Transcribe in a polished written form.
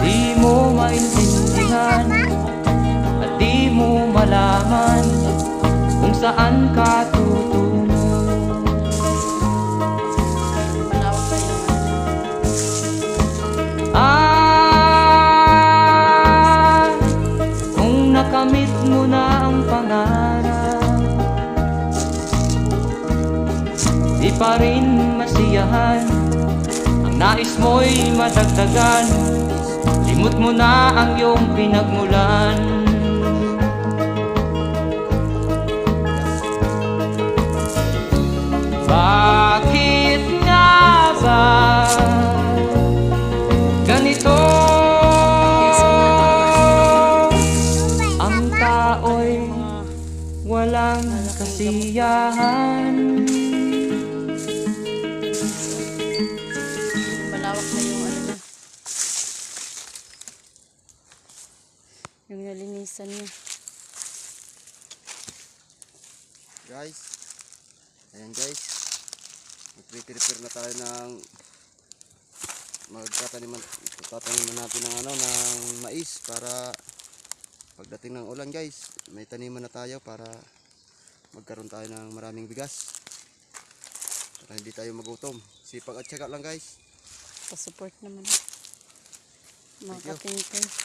Di mo maintindihan at di mo malaman kung saan ka tutungo. Kung nakamit mo na ang pangarap, di pa rin masiyahan, ang nais mo'y madagdagan. Limot mo na ang iyong pinagmulan. Bakit nga ba ganito? Ang tao'y walang kasiyahan. Malawak na yung ano na. Yung nalinisan niya. Guys, ayan guys, mag-prepare na tayo ng tataniman natin ng ng mais para pagdating ng ulan guys, may taniman na tayo para magkaroon tayo ng maraming bigas para hindi tayo magutom. Sipag at syaga lang guys. Pa-support naman. Mga kapintay.